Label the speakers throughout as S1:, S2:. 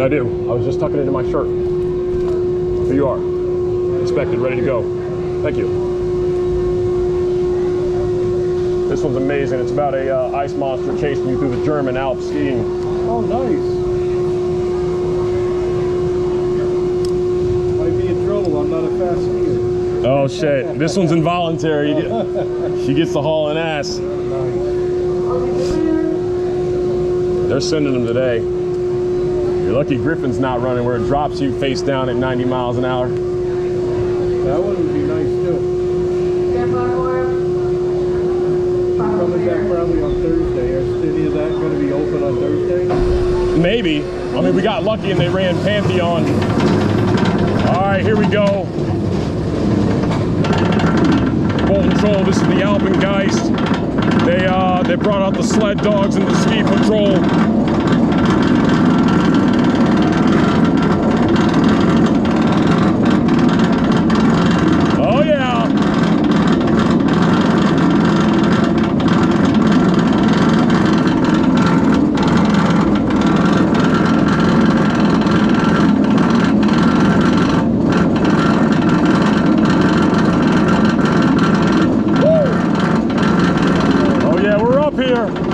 S1: I do. I was just tucking it in my shirt. Here you are. Inspected, ready to go. Thank you. This one's amazing. It's about a ice monster chasing you through the German Alps skiing.
S2: Oh, nice. Might be in trouble. I'm not a fast skier.
S1: Oh shit! This one's involuntary. She gets the hauling ass.
S2: Nice.
S1: They're sending them today. You're lucky Griffin's not running where it drops you face down at 90 miles an hour.
S2: That one would be nice too. Coming back probably on Thursday. Is any of that going to be open on Thursday?
S1: Maybe. I mean, we got lucky and they ran Pantheon. All right, here we go. Full control. This is the Alpengeist. They brought out the sled dogs and the ski patrol. Oh yeah.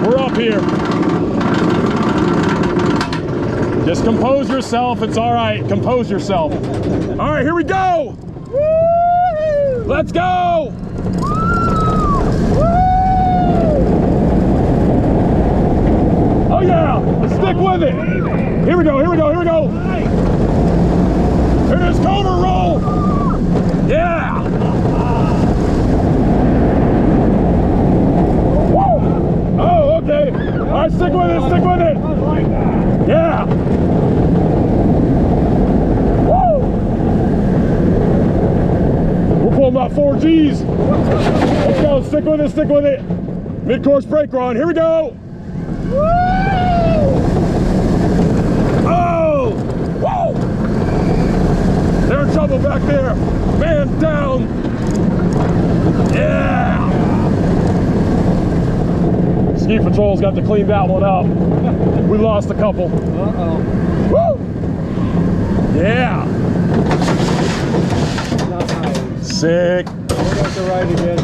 S1: We're up here. Just compose yourself. It's all right. Compose yourself. All right, here we go. Woo! Let's go. Woo! Oh yeah, let's stick with it. Here we go, here we go, here we go. Here it is, cover roll. Yeah. Oh, okay. All right, stick with it, stick with it. Yeah. Woo! We're pulling about 4 Gs. Let's go, stick with it, stick with it. Mid-course brake run, here we go. Woo! Oh! Whoa! They're in trouble back there. Man down. Yeah! Ski Patrol's got to clean that one up. We lost a couple.
S2: Uh-oh.
S1: Woo! Yeah!
S2: Nice.
S1: Sick.
S2: We're going to ride again.